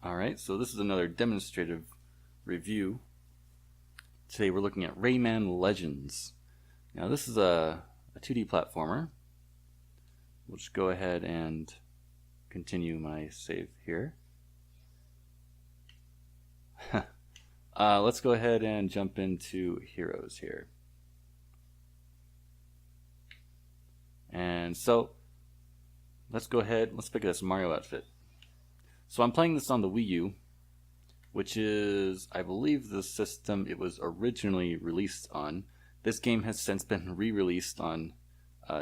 Alright, so this is another demonstrative review. Today we're looking at Rayman Legends. Now this is a 2D platformer. We'll just go ahead and continue my save here. Let's go ahead and jump into Heroes here. And so, let's go ahead, let's pick this Mario outfit. So I'm playing this on the Wii U, which is, I believe, the system it was originally released on. This game has since been re-released on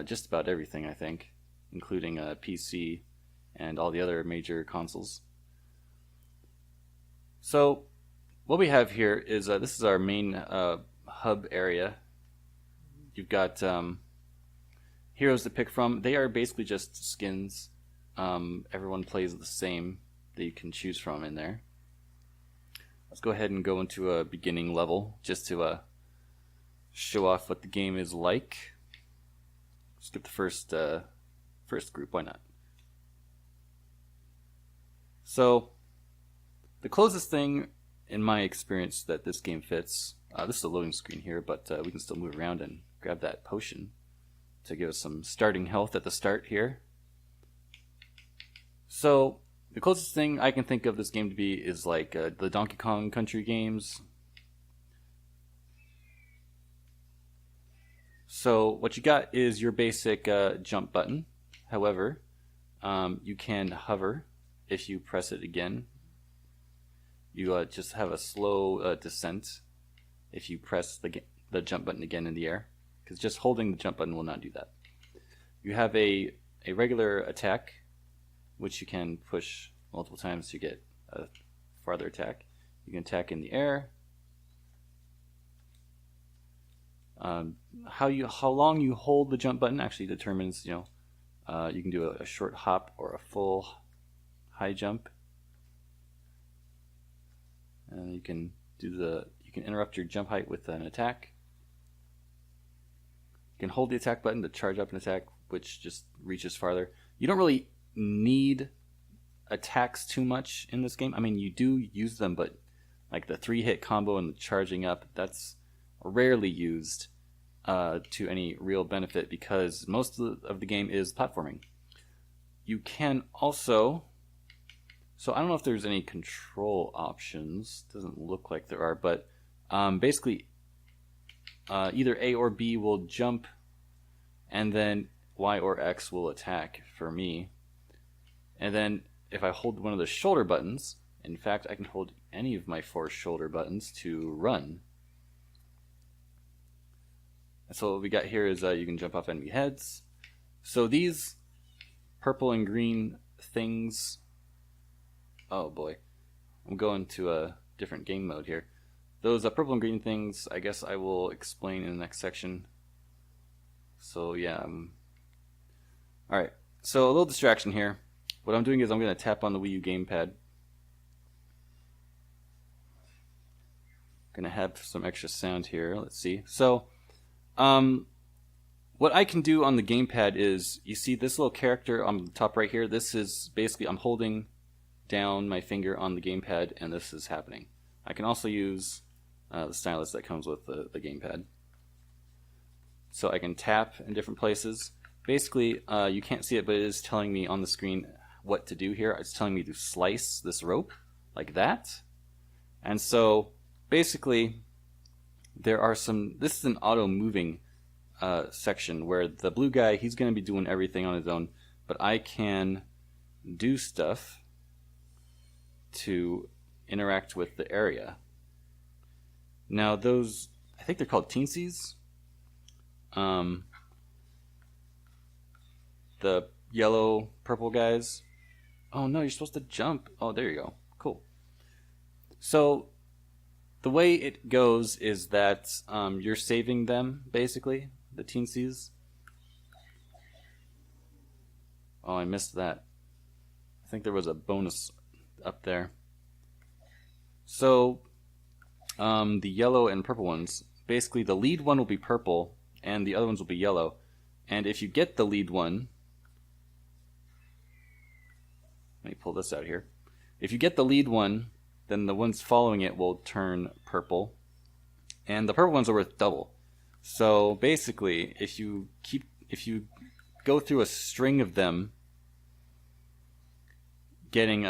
just about everything, I think, including PC and all the other major consoles. So what we have here is, this is our main hub area. You've got heroes to pick from. They are basically just skins. Everyone plays the same that you can choose from in there. Let's go ahead and go into a beginning level just to show off what the game is like. Skip the first group, why not? So the closest thing in my experience that this game fits, this is a loading screen here, but we can still move around and grab that potion to give us some starting health at the start here. So the closest thing I can think of this game to be is like the Donkey Kong Country games. So what you got is your basic jump button. However, you can hover if you press it again. You just have a slow descent if you press the jump button again in the air, because just holding the jump button will not do that. You have a regular attack, which you can push multiple times to get a farther attack. You can attack in the air. How long you hold the jump button actually determines, you can do a short hop or a full high jump. And you can interrupt your jump height with an attack. You can hold the attack button to charge up an attack, which just reaches farther. You don't really need attacks too much in this game. I mean, you do use them, but like the 3-hit combo and the charging up, that's rarely used to any real benefit, because most of the game is platforming. You can also, so I don't know if there's any control options. Doesn't look like there are, but basically either A or B will jump, and then Y or X will attack for me. And then if I hold one of the shoulder buttons, in fact I can hold any of my 4 shoulder buttons to run. And so what we got here is you can jump off enemy heads. So these purple and green things, oh boy, I'm going to a different game mode here. Those purple and green things, I guess I will explain in the next section. So yeah, alright, so a little distraction here. What I'm doing is I'm going to tap on the Wii U gamepad. Going to have some extra sound here. Let's see. So, what I can do on the gamepad is, you see this little character on the top right here. This is basically, I'm holding down my finger on the gamepad, and this is happening. I can also use the stylus that comes with the gamepad. So I can tap in different places. Basically, you can't see it, but it is telling me on the screen what to do here. It's telling me to slice this rope like that. And so basically there are this is an auto moving section where the blue guy, he's going to be doing everything on his own, but I can do stuff to interact with the area. Now those, I think they're called teensies. The yellow purple guys. Oh no, you're supposed to jump. Oh, there you go. Cool. So the way it goes is that you're saving them, basically, the teensies. Oh, I missed that. I think there was a bonus up there. So the yellow and purple ones, basically the lead one will be purple and the other ones will be yellow. And if you get the lead one, let me pull this out here. If you get the lead one, then the ones following it will turn purple, and the purple ones are worth double. So basically, if you go through a string of them, getting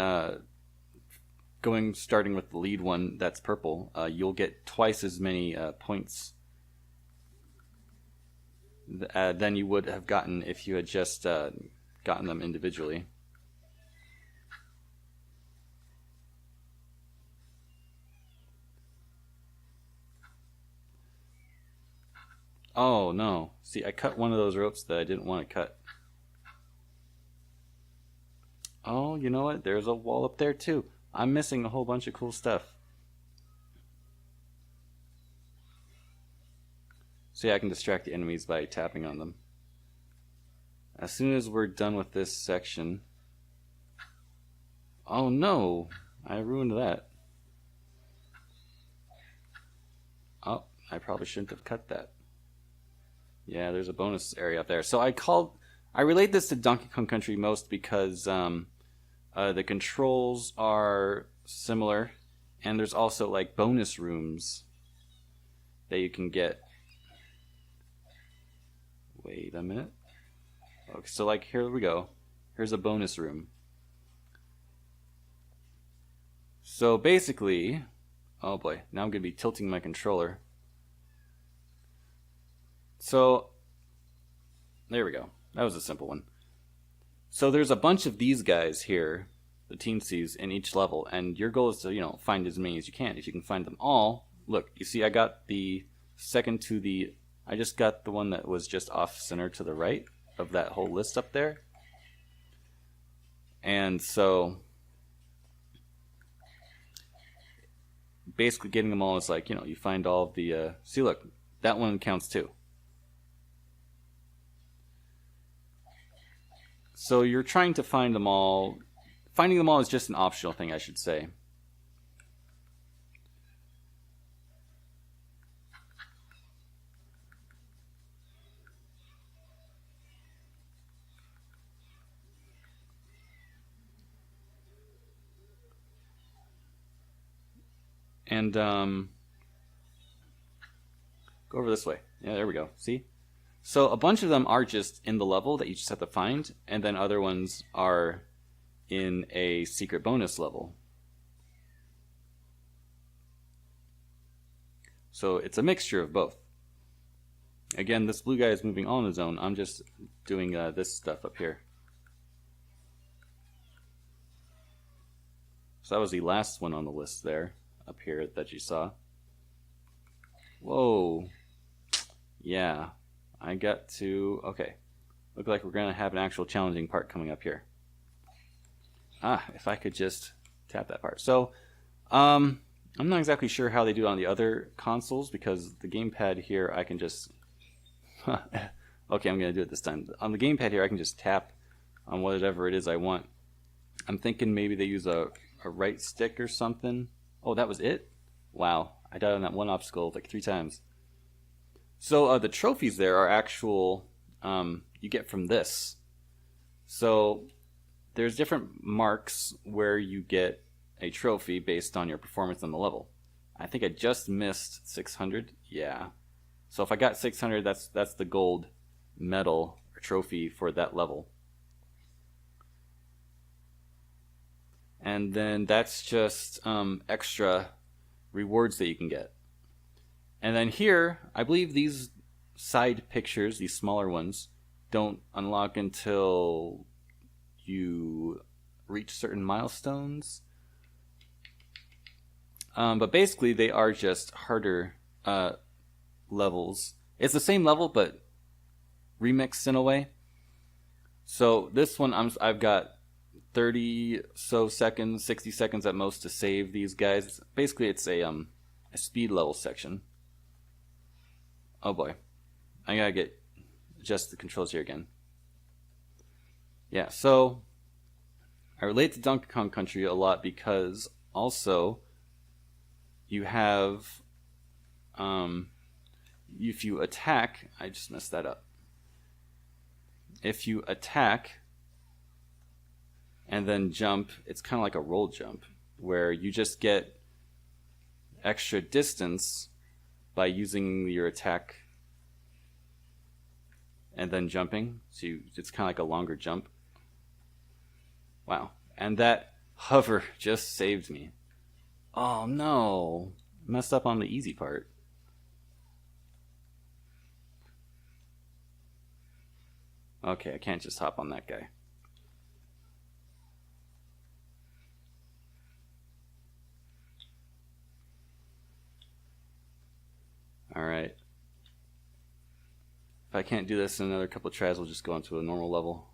starting with the lead one that's purple, you'll get twice as many points than you would have gotten if you had just gotten them individually. Oh no, see, I cut one of those ropes that I didn't want to cut. Oh, you know what, there's a wall up there too. I'm missing a whole bunch of cool stuff. See, I can distract the enemies by tapping on them. As soon as we're done with this section... Oh no! I ruined that. Oh, I probably shouldn't have cut that. Yeah, there's a bonus area up there. So I relate this to Donkey Kong Country most because the controls are similar, and there's also like bonus rooms that you can get. Wait a minute. Okay, so like here we go. Here's a bonus room. So basically, oh boy, now I'm going to be tilting my controller. So there we go. That was a simple one. So there's a bunch of these guys here, the teensies, in each level, and your goal is to, you know, find as many as you can. If you can find them all, look, you see I got the second to the, I just got the one that was just off center to the right of that whole list up there. And so basically getting them all is like, you know, you find all of the, see look, that one counts too. So you're trying to find them all. Finding them all is just an optional thing, I should say. And go over this way. Yeah, there we go. See? So a bunch of them are just in the level that you just have to find, and then other ones are in a secret bonus level. So it's a mixture of both. Again, this blue guy is moving on his own. I'm just doing this stuff up here. So that was the last one on the list there, up here that you saw. Whoa. Yeah. I got to... Okay. Look like we're going to have an actual challenging part coming up here. Ah, if I could just tap that part. So, I'm not exactly sure how they do it on the other consoles, because the gamepad here I can just... Okay, I'm going to do it this time. On the gamepad here I can just tap on whatever it is I want. I'm thinking maybe they use a right stick or something. Oh, that was it? Wow, I died on that one obstacle like 3 times. So the trophies there are actual, you get from this. So there's different marks where you get a trophy based on your performance on the level. I think I just missed 600. Yeah. So if I got 600, that's the gold medal or trophy for that level. And then that's just extra rewards that you can get. And then here, I believe these side pictures, these smaller ones, don't unlock until you reach certain milestones. But basically, they are just harder levels. It's the same level, but remixed in a way. So this one, I've got 30 so seconds, 60 seconds at most to save these guys. Basically, it's a speed level section. Oh boy, I gotta adjust the controls here again. Yeah, so I relate to Donkey Kong Country a lot because also you have, if you attack, I just messed that up. If you attack and then jump. It's kind of like a roll jump, where you just get extra distance by using your attack and then jumping. So it's kind of like a longer jump. Wow. And that hover just saved me. Oh no. Messed up on the easy part. Okay, I can't just hop on that guy. Alright. If I can't do this in another couple of tries, we'll just go into a normal level.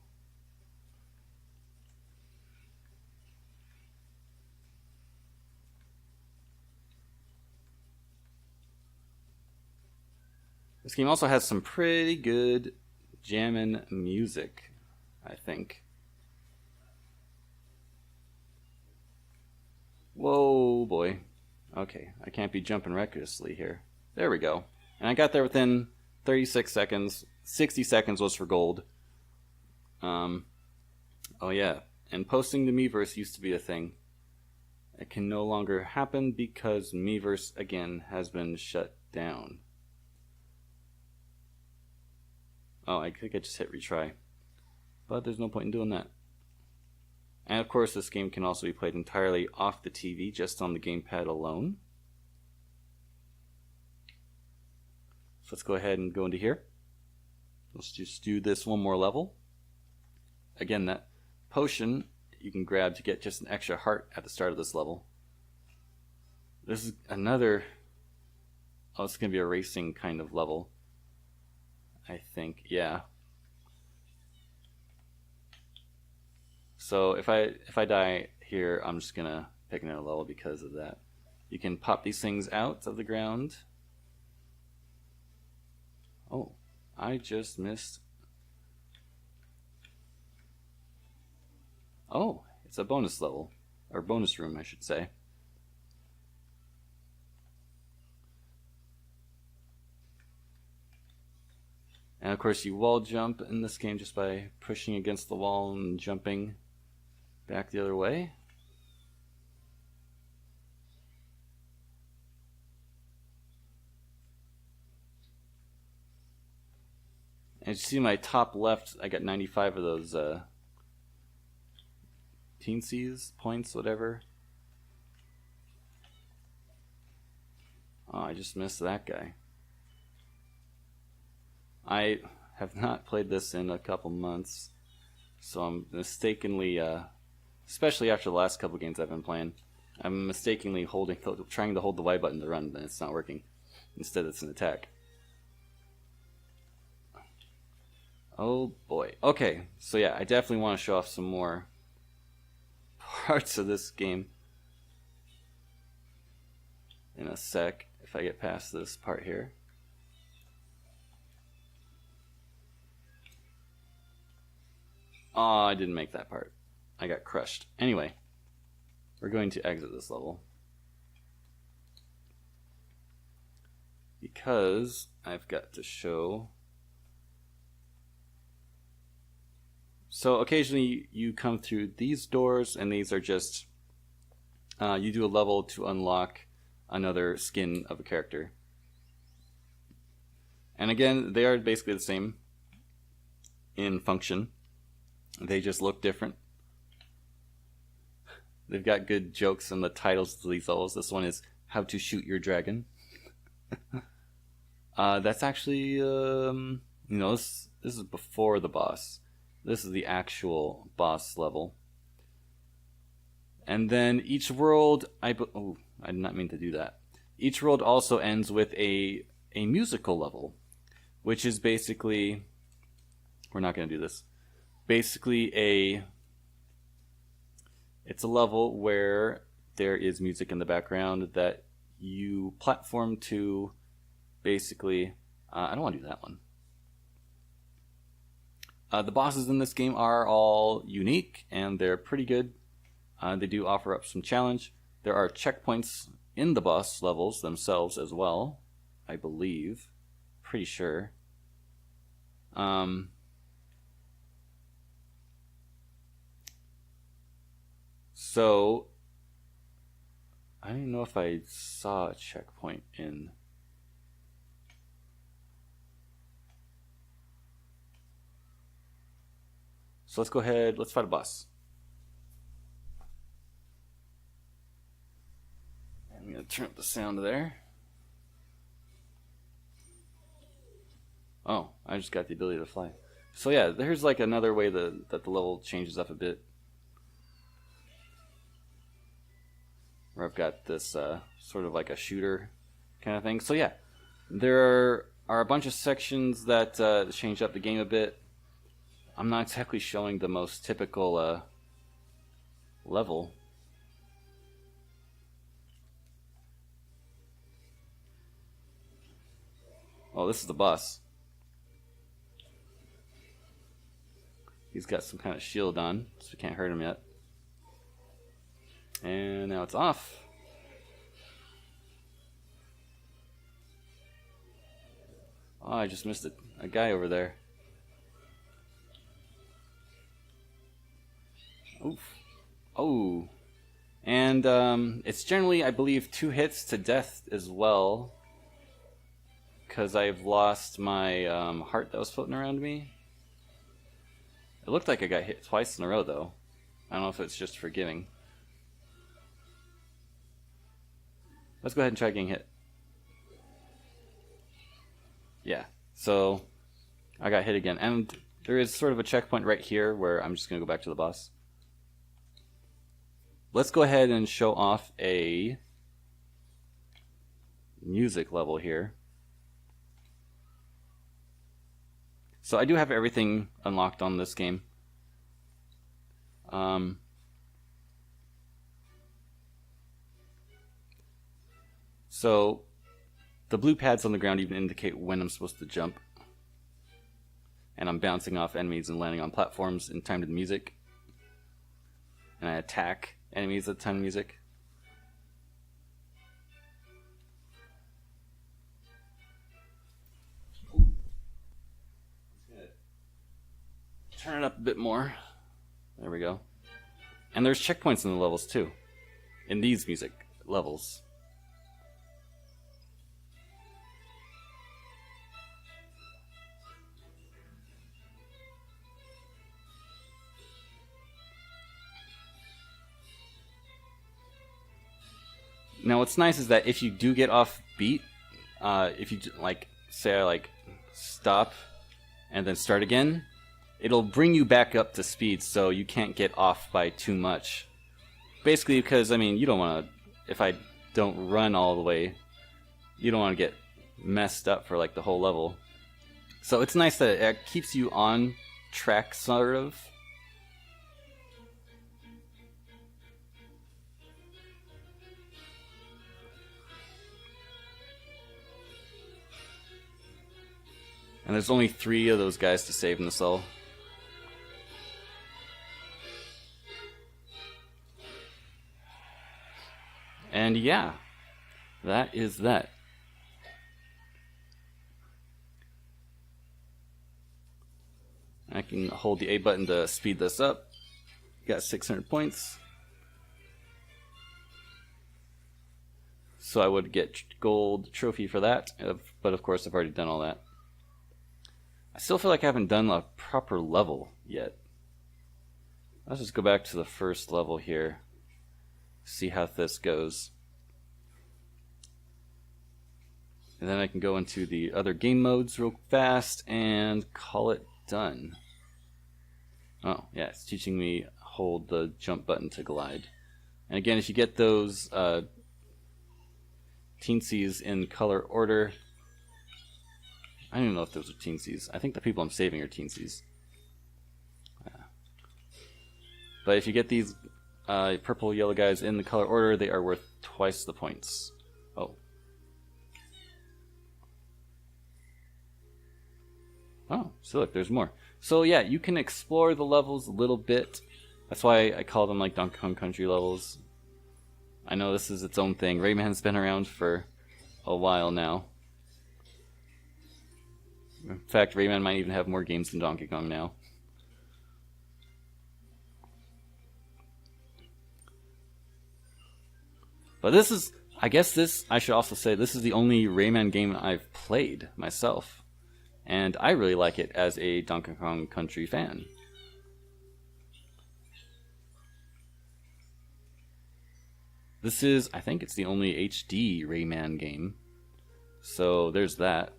This game also has some pretty good jammin' music, I think. Whoa, boy. Okay, I can't be jumping recklessly here. There we go. And I got there within 36 seconds. 60 seconds was for gold. Oh yeah, and posting to Miiverse used to be a thing. It can no longer happen because Miiverse, again, has been shut down. Oh, I think I just hit retry. But there's no point in doing that. And of course, this game can also be played entirely off the TV, just on the gamepad alone. So let's go ahead and go into here. Let's just do this one more level. Again, that potion you can grab to get just an extra heart at the start of this level. This is another... Oh, it's going to be a racing kind of level, I think. Yeah. So if I die here, I'm just going to pick another level because of that. You can pop these things out of the ground. Oh, I just missed. Oh, it's a bonus level. Or bonus room, I should say. And of course you wall jump in this game just by pushing against the wall and jumping back the other way. And you see my top left, I got 95 of those teensies, points, whatever. Oh, I just missed that guy. I have not played this in a couple months, so I'm mistakenly, especially after the last couple games I've been playing, I'm mistakenly trying to hold the Y button to run, but it's not working. Instead, it's an attack. Oh boy. Okay, so yeah, I definitely want to show off some more parts of this game in a sec, if I get past this part here. Oh, I didn't make that part. I got crushed. Anyway, we're going to exit this level because I've got to show. So occasionally you come through these doors, and these are just you do a level to unlock another skin of a character. And again, they are basically the same in function. They just look different. They've got good jokes in the titles to these levels. This one is How to Shoot Your Dragon. That's actually, this is before the boss. This is the actual boss level. And then each world, I did not mean to do that. Each world also ends with a musical level, which is basically, we're not going to do this. Basically it's a level where there is music in the background that you platform to. Basically, I don't want to do that one. The bosses in this game are all unique, and they're pretty good. They do offer up some challenge. There are checkpoints in the boss levels themselves as well, I believe. Pretty sure. So I don't know if I saw a checkpoint in. So let's go ahead, let's fight a boss. I'm going to turn up the sound there. Oh, I just got the ability to fly. So yeah, there's like another way that the level changes up a bit. Where I've got this sort of like a shooter kind of thing. So yeah, there are a bunch of sections that change up the game a bit. I'm not exactly showing the most typical level. Oh, this is the boss. He's got some kind of shield on, so we can't hurt him yet. And now it's off. Oh, I just missed a guy over there. Oof. Oh. And it's generally, I believe, 2 hits to death as well. Because I've lost my heart that was floating around me. It looked like I got hit twice in a row, though. I don't know if it's just forgiving. Let's go ahead and try getting hit. Yeah, so I got hit again. And there is sort of a checkpoint right here where I'm just going to go back to the boss. Let's go ahead and show off a music level here. So I do have everything unlocked on this game. So the blue pads on the ground even indicate when I'm supposed to jump. And I'm bouncing off enemies and landing on platforms in time to the music. And I attack enemies at the time of music. Turn it up a bit more. There we go. And there's checkpoints in the levels too. In these music levels. Now what's nice is that if you do get off beat, if you like say I like stop and then start again, it'll bring you back up to speed so you can't get off by too much. Basically because, I mean, you don't want to, if I don't run all the way, you don't want to get messed up for like the whole level. So it's nice that it keeps you on track, sort of. And there's only 3 of those guys to save in this level. And yeah, that is that. I can hold the A button to speed this up. Got 600 points. So I would get gold trophy for that, but of course I've already done all that. I still feel like I haven't done a proper level yet. Let's just go back to the first level here. See how this goes. And then I can go into the other game modes real fast and call it done. Oh, yeah, it's teaching me hold the jump button to glide. And again, if you get those teensies in color order, I don't even know if those are teensies. I think the people I'm saving are teensies. But if you get these purple, yellow guys in the color order, they are worth twice the points. Oh. Oh, so look, there's more. So yeah, you can explore the levels a little bit. That's why I call them like Donkey Kong Country levels. I know this is its own thing. Rayman's been around for a while now. In fact, Rayman might even have more games than Donkey Kong now. But this is, I guess this, I should also say, this is the only Rayman game I've played myself. And I really like it as a Donkey Kong Country fan. This is, I think it's the only HD Rayman game. So there's that.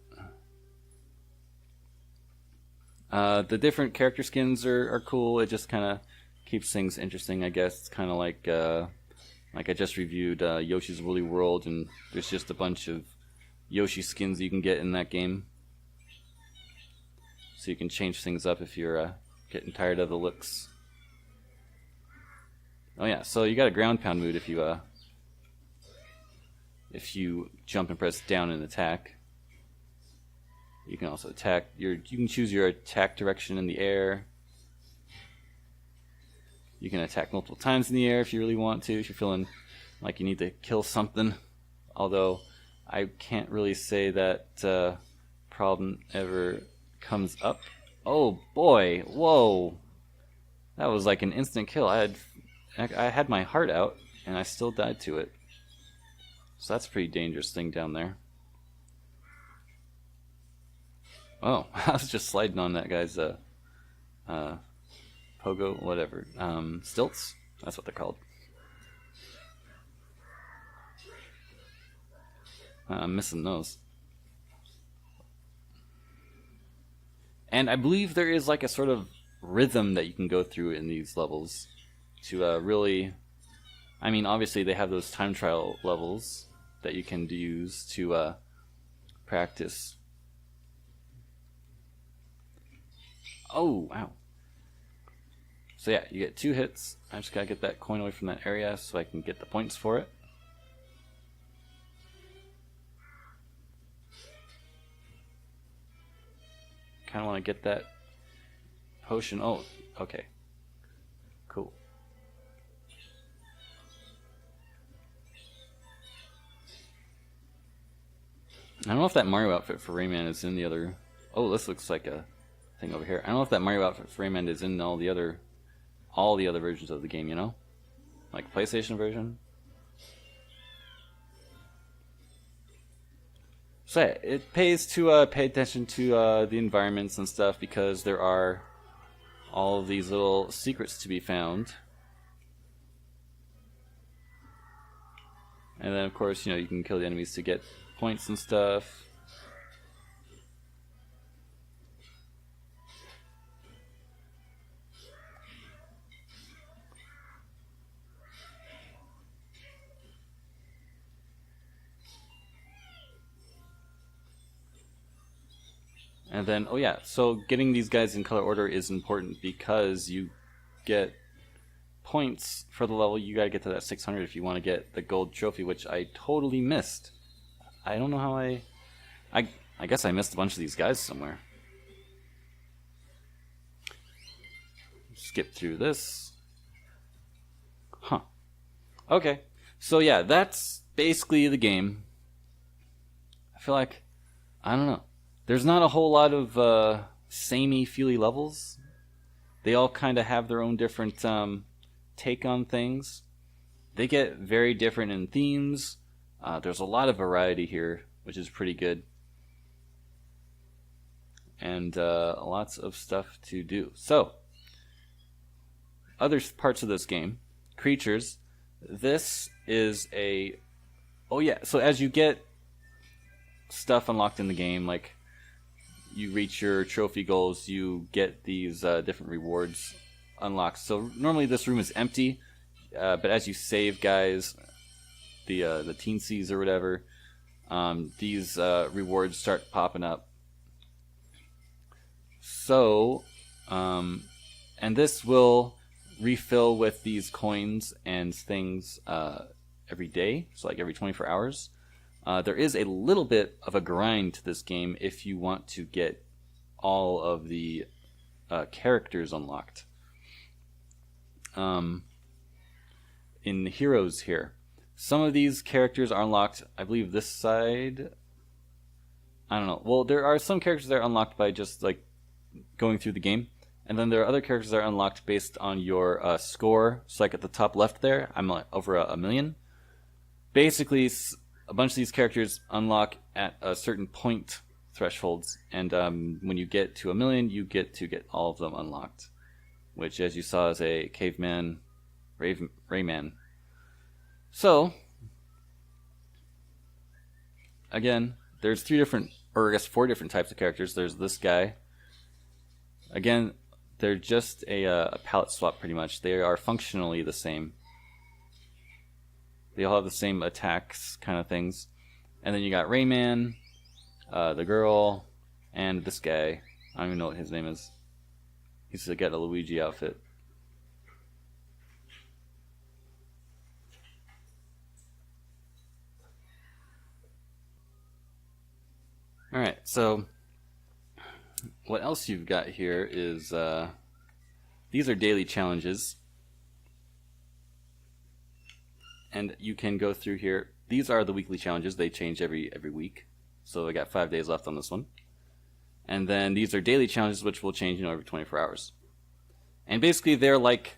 The different character skins are cool. It just kind of keeps things interesting, I guess. It's kind of like I just reviewed Yoshi's Woolly World, and there's just a bunch of Yoshi skins you can get in that game. So you can change things up if you're getting tired of the looks. Oh yeah, so you got a ground pound move if you jump and press down and attack. You can also attack. You can choose your attack direction in the air. You can attack multiple times in the air if you really want to, if you're feeling like you need to kill something. Although I can't really say that problem ever comes up. Oh boy, whoa! That was like an instant kill. I had my heart out and I still died to it. So that's a pretty dangerous thing down there. Oh, I was just sliding on that guy's pogo, whatever, stilts. That's what they're called. I'm missing those. And I believe there is like a sort of rhythm that you can go through in these levels to really, I mean, obviously they have those time trial levels that you can use to practice. Oh, wow. So yeah, you get 2 hits. I just gotta get that coin away from that area so I can get the points for it. Kinda wanna get that potion. Oh, okay. Cool. I don't know if that Mario outfit for Rayman is in the other... Oh, this looks like a thing over here. I don't know if that Mario outfit for Rayman is in all the other versions of the game, you know? Like PlayStation version. So yeah, it pays to pay attention to the environments and stuff, because there are all of these little secrets to be found. And then of course, you know, you can kill the enemies to get points and stuff. And then, oh yeah, so getting these guys in color order is important because you get points for the level. You gotta get to that 600 if you want to get the gold trophy, which I totally missed. I don't know how I guess I missed a bunch of these guys somewhere. Skip through this. Huh. Okay. So yeah, that's basically the game. I feel like, I don't know. There's not a whole lot of samey-feely levels. They all kind of have their own different take on things. They get very different in themes. There's a lot of variety here, which is pretty good. And lots of stuff to do. So, other parts of this game. Creatures. This is a... Oh yeah, so as you get stuff unlocked in the game, like you reach your trophy goals, you get these different rewards unlocked. So normally this room is empty, but as you save guys, the teensies or whatever, these rewards start popping up. So, and this will refill with these coins and things every day, so like every 24 hours. There is a little bit of a grind to this game if you want to get all of the characters unlocked. In the heroes here, some of these characters are unlocked, I believe this side. I don't know. Well, there are some characters that are unlocked by just like going through the game. And then there are other characters that are unlocked based on your score. So like at the top left there, I'm like over a million. basically a bunch of these characters unlock at a certain point thresholds, and when you get to 1,000,000, you get to get all of them unlocked, which, as you saw, is a caveman Rayman. So, again, there's 3 different, or I guess 4 different types of characters. There's this guy. Again, they're just a palette swap, pretty much. They are functionally the same. They all have the same attacks, kind of things. And then you got Rayman, the girl, and this guy. I don't even know what his name is. He's got a Luigi outfit. Alright, so what else you've got here is these are daily challenges. And you can go through here. These are the weekly challenges. They change every week. So I got 5 days left on this one. And then these are daily challenges, which will change every 24 hours. And basically they're like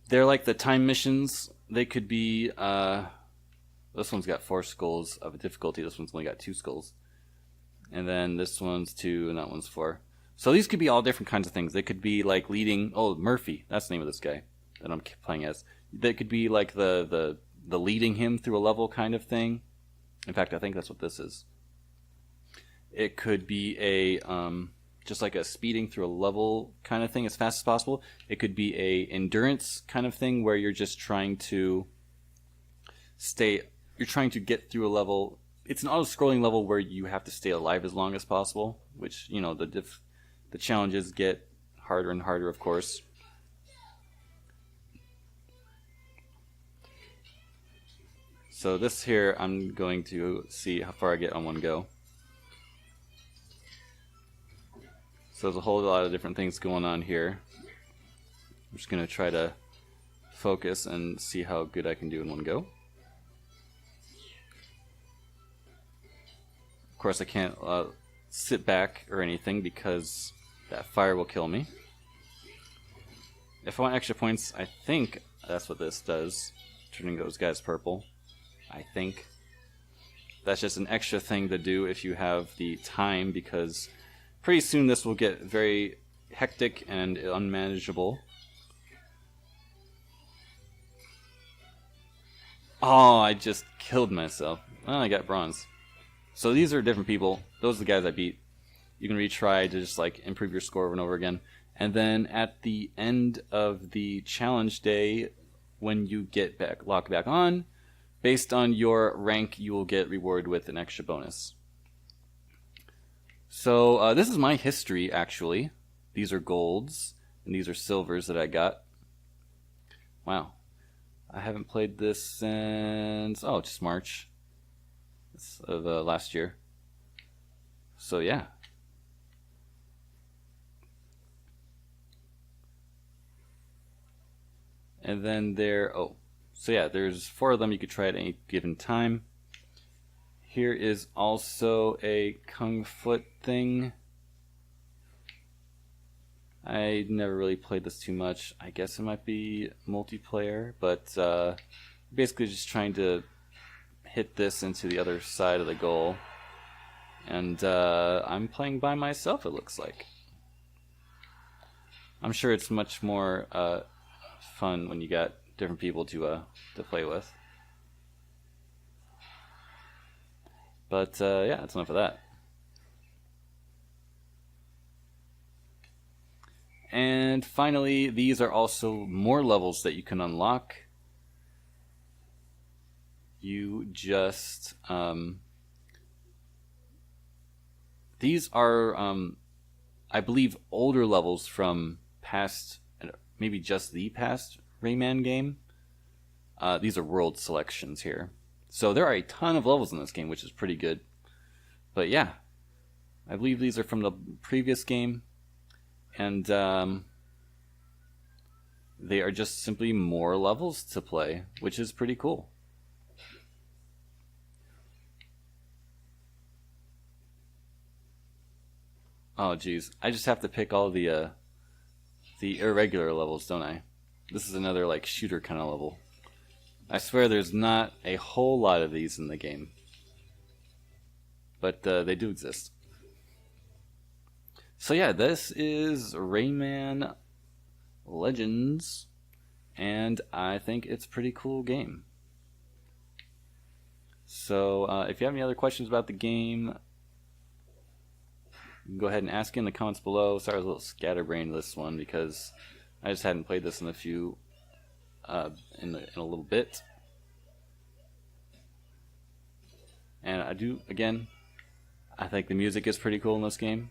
the time missions. They could be this one's got 4 skulls of difficulty. This one's only got 2 skulls. And then this one's 2 and that one's 4. So these could be all different kinds of things. They could be like leading, Murphy, that's the name of this guy that I'm playing as. They could be like the leading him through a level kind of thing. In fact, I think that's what this is. It could be a just like a speeding through a level kind of thing as fast as possible. It could be a endurance kind of thing where you're just trying to get through a level. It's an auto-scrolling level where you have to stay alive as long as possible, which, you know, the challenges get harder and harder, of course. So this here, I'm going to see how far I get on one go. So there's a whole lot of different things going on here. I'm just going to try to focus and see how good I can do in one go. Of course, I can't sit back or anything because that fire will kill me. If I want extra points, I think that's what this does, turning those guys purple. I think that's just an extra thing to do if you have the time, because pretty soon this will get very hectic and unmanageable. Oh, I just killed myself. Oh, I got bronze. So these are different people. Those are the guys I beat. You can retry to just like improve your score over and over again. And then at the end of the challenge day, when you get locked back on, based on your rank, you will get rewarded with an extra bonus. So this is my history, actually. These are golds, and these are silvers that I got. Wow. I haven't played this since, just March of last year. So yeah. And then there's 4 of them you could try at any given time. Here is also a Kung Foot thing. I never really played this too much. I guess it might be multiplayer, but basically just trying to hit this into the other side of the goal. And I'm playing by myself, it looks like. I'm sure it's much more fun when you got different people to play with. But yeah, that's enough of that. And finally, these are also more levels that you can unlock. You just these are I believe older levels from past, maybe just the past Rayman game. These are world selections here. So there are a ton of levels in this game, which is pretty good. But yeah, I believe these are from the previous game. And they are just simply more levels to play, which is pretty cool. Oh geez, I just have to pick all the irregular levels, don't I? This is another like shooter kind of level. I swear there's not a whole lot of these in the game, but they do exist. So yeah, this is Rayman Legends, and I think it's a pretty cool game. So if you have any other questions about the game, you can go ahead and ask in the comments below. Sorry I was a little scatterbrained this one because I just hadn't played this in a few in a little bit. And I do, again, I think the music is pretty cool in this game.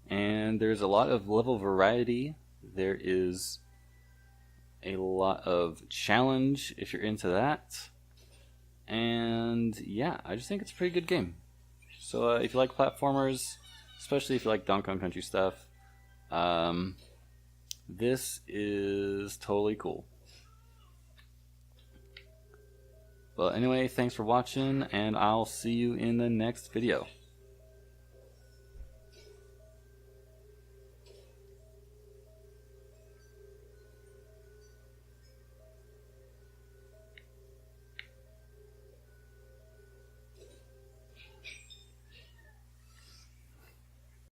And there's a lot of level variety. There is a lot of challenge if you're into that. And yeah, I just think it's a pretty good game. So if you like platformers, especially if you like Donkey Kong Country stuff, this is totally cool. Well, anyway, thanks for watching, and I'll see you in the next video.